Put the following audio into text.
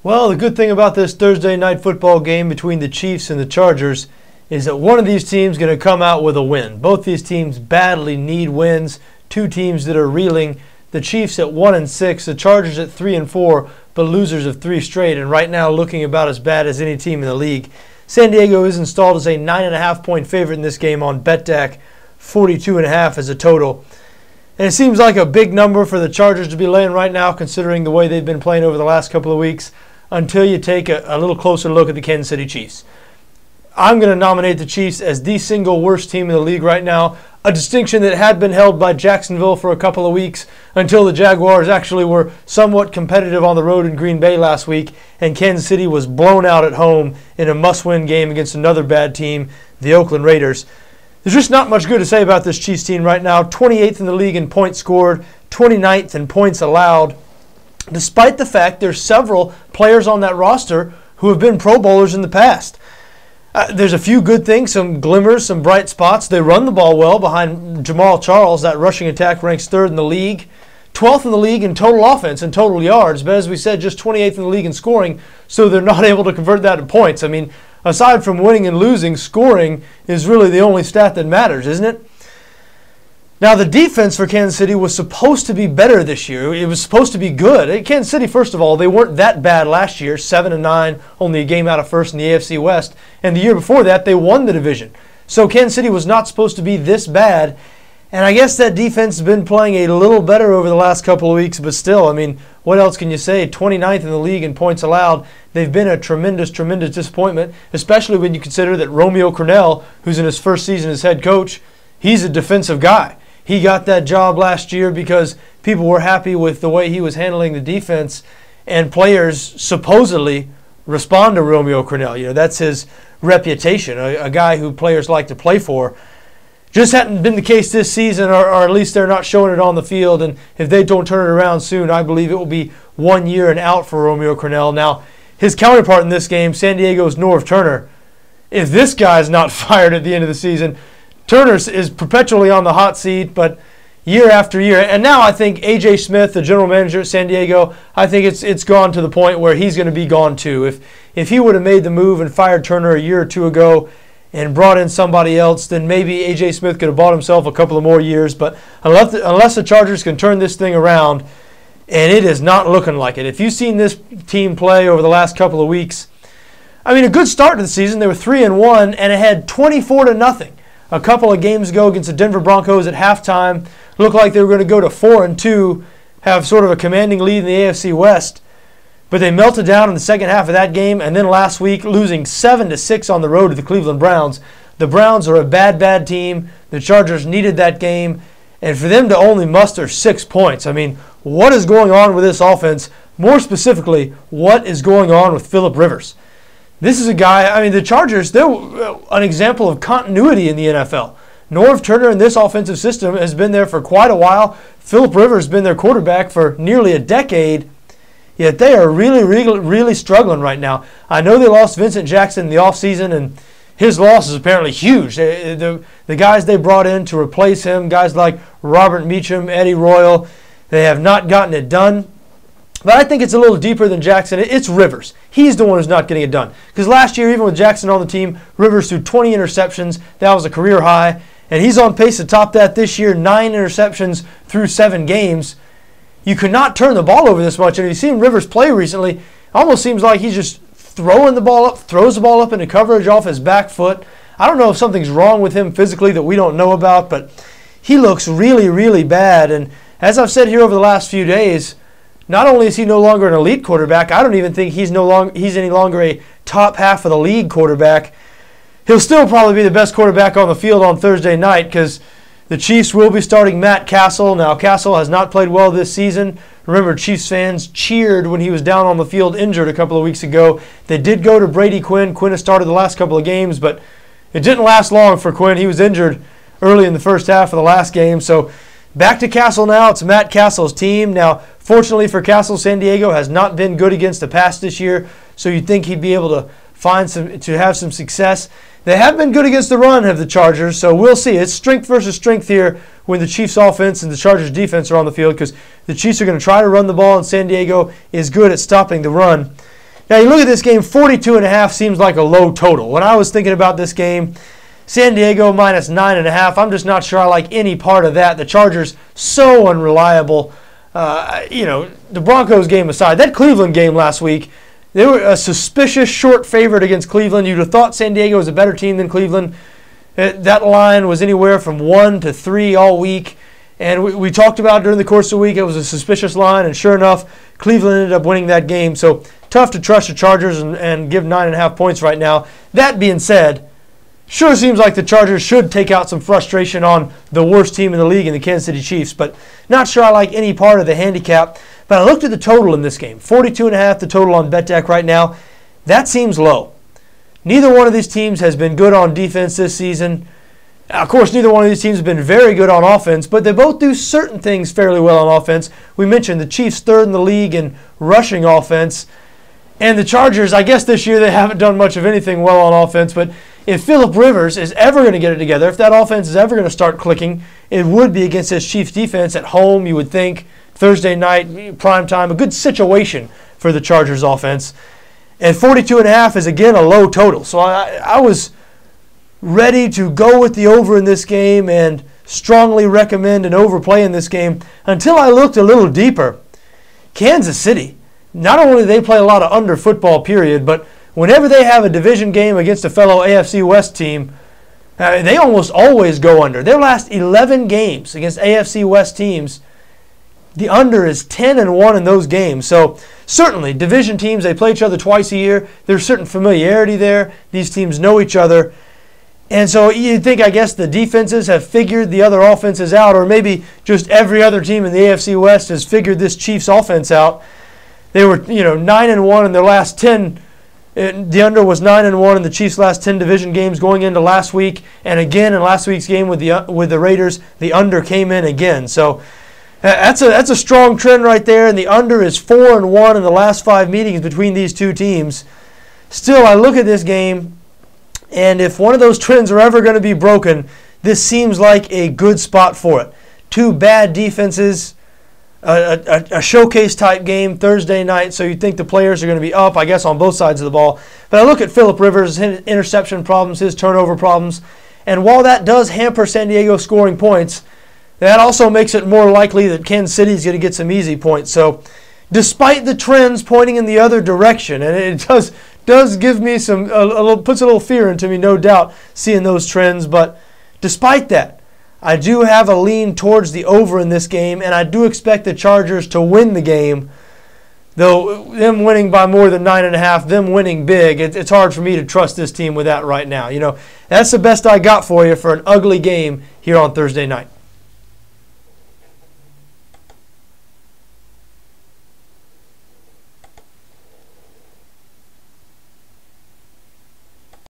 Well, the good thing about this Thursday night football game between the Chiefs and the Chargers is that one of these teams is going to come out with a win. Both these teams badly need wins. Two teams that are reeling. The Chiefs at 1-6, the Chargers at 3-4, but losers of 3 straight, and right now looking about as bad as any team in the league. San Diego is installed as a 9.5-point favorite in this game on BETDAQ, 42.5 as a total. And it seems like a big number for the Chargers to be laying right now, considering the way they've been playing over the last couple of weeks, until you take a little closer look at the Kansas City Chiefs. I'm going to nominate the Chiefs as the single worst team in the league right now, a distinction that had been held by Jacksonville for a couple of weeks until the Jaguars actually were somewhat competitive on the road in Green Bay last week, and Kansas City was blown out at home in a must-win game against another bad team, the Oakland Raiders. There's just not much good to say about this Chiefs team right now. 28th in the league in points scored, 29th in points allowed, despite the fact there's several players on that roster who have been Pro Bowlers in the past. There's a few good things, some glimmers, some bright spots. They run the ball well behind Jamal Charles. That rushing attack ranks 3rd in the league. 12th in the league in total offense and total yards, but as we said, just 28th in the league in scoring, so they're not able to convert that to points. I mean, aside from winning and losing, scoring is really the only stat that matters, isn't it? Now, the defense for Kansas City was supposed to be better this year. It was supposed to be good. Kansas City, first of all, they weren't that bad last year, 7-9, only a game out of first in the AFC West. And the year before that, they won the division. So Kansas City was not supposed to be this bad. And I guess that defense has been playing a little better over the last couple of weeks, but still, I mean, what else can you say? 29th in the league in points allowed. They've been a tremendous, tremendous disappointment, especially when you consider that Romeo Crennel, who's in his first season as head coach, he's a defensive guy. He got that job last year because people were happy with the way he was handling the defense, and players supposedly respond to Romeo Crennel. You know, that's his reputation, a guy who players like to play for. Just hadn't been the case this season, or at least they're not showing it on the field, and if they don't turn it around soon, I believe it will be 1 year and out for Romeo Crennel. Now, his counterpart in this game, San Diego's Norv Turner, if this guy's not fired at the end of the season, Turner is perpetually on the hot seat, but year after year. And now I think A.J. Smith, the general manager at San Diego, I think it's gone to the point where he's going to be gone too. If he would have made the move and fired Turner a year or two ago and brought in somebody else, then maybe A.J. Smith could have bought himself a couple of more years. But unless the Chargers can turn this thing around, and it is not looking like it. If you've seen this team play over the last couple of weeks, I mean, a good start to the season. They were 3-1 and it had 24-0. A couple of games ago against the Denver Broncos at halftime, looked like they were going to go to 4-2, have sort of a commanding lead in the AFC West. But they melted down in the second half of that game, and then last week losing 7-6 on the road to the Cleveland Browns. The Browns are a bad, bad team. The Chargers needed that game, and for them to only muster 6 points, I mean, what is going on with this offense? More specifically, what is going on with Phillip Rivers? This is a guy, I mean, the Chargers, they're an example of continuity in the NFL. Norv Turner in this offensive system has been there for quite a while. Phillip Rivers has been their quarterback for nearly a decade, yet they are really, really, really struggling right now. I know they lost Vincent Jackson in the offseason, and his loss is apparently huge. The guys they brought in to replace him, guys like Robert Meacham, Eddie Royal, they have not gotten it done. But I think it's a little deeper than Jackson. It's Rivers. He's the one who's not getting it done. Because last year, even with Jackson on the team, Rivers threw 20 interceptions. That was a career high. And he's on pace to top that this year, 9 interceptions through 7 games. You could not turn the ball over this much. And if you've seen Rivers play recently, it almost seems like he's just throwing the ball up, throws the ball up into coverage off his back foot. I don't know if something's wrong with him physically that we don't know about, but he looks really, really bad. And as I've said here over the last few days, not only is he no longer an elite quarterback, I don't even think he's any longer a top half of the league quarterback. He'll still probably be the best quarterback on the field on Thursday night because the Chiefs will be starting Matt Castle. Now, Castle has not played well this season. Remember, Chiefs fans cheered when he was down on the field injured a couple of weeks ago. They did go to Brady Quinn. Quinn has started the last couple of games, but it didn't last long for Quinn. He was injured early in the first half of the last game. So back to Castle now. It's Matt Castle's team. Now, fortunately for Castle, San Diego has not been good against the pass this year, so you'd think he'd be able to have some success. They have been good against the run, have the Chargers, so we'll see. It's strength versus strength here when the Chiefs offense and the Chargers defense are on the field, because the Chiefs are going to try to run the ball, and San Diego is good at stopping the run. Now, you look at this game, 42.5 seems like a low total. When I was thinking about this game, San Diego minus 9.5, I'm just not sure I like any part of that. The Chargers, so unreliable. The Broncos game aside, that Cleveland game last week, they were a suspicious short favorite against Cleveland. You'd have thought San Diego was a better team than Cleveland. That line was anywhere from 1 to 3 all week. And we talked about during the course of the week, it was a suspicious line. And sure enough, Cleveland ended up winning that game. So tough to trust the Chargers and give 9.5 points right now. That being said, sure seems like the Chargers should take out some frustration on the worst team in the league in the Kansas City Chiefs. But not sure I like any part of the handicap. But I looked at the total in this game. 42.5 the total on BETDAQ right now. That seems low. Neither one of these teams has been good on defense this season. Of course, neither one of these teams has been very good on offense, but they both do certain things fairly well on offense. We mentioned the Chiefs third in the league in rushing offense. And the Chargers, I guess this year they haven't done much of anything well on offense, but if Phillip Rivers is ever going to get it together, if that offense is ever going to start clicking, it would be against this Chiefs defense at home, you would think. Thursday night, prime time, a good situation for the Chargers offense. And 42.5 is, again, a low total. So I was ready to go with the over in this game and strongly recommend an overplay in this game until I looked a little deeper. Kansas City, not only do they play a lot of under football, period, but whenever they have a division game against a fellow AFC West team, they almost always go under. Their last 11 games against AFC West teams, the under is 10-1 in those games. So certainly, division teams, they play each other twice a year. There's certain familiarity there. These teams know each other. And so you'd think, I guess, the defenses have figured the other offenses out, or maybe just every other team in the AFC West has figured this Chiefs offense out. They were, 9-1 in their last 10. The under was 9-1 in the Chiefs' last 10 division games going into last week. And again, in last week's game with the Raiders, the under came in again. So that's a strong trend right there, and the under is 4-1 in the last 5 meetings between these two teams. Still, I look at this game, and if one of those trends are ever going to be broken, this seems like a good spot for it. Two bad defenses, a showcase-type game Thursday night, so you think the players are going to be up, I guess, on both sides of the ball. But I look at Phillip Rivers, his interception problems, his turnover problems, and while that does hamper San Diego scoring points, that also makes it more likely that Kansas City is going to get some easy points. So despite the trends pointing in the other direction, and it does give me puts a little fear into me, no doubt, seeing those trends. But despite that, I do have a lean towards the over in this game, and I do expect the Chargers to win the game. Though them winning by more than 9.5, them winning big, it's hard for me to trust this team with that right now. That's the best I got for you for an ugly game here on Thursday night.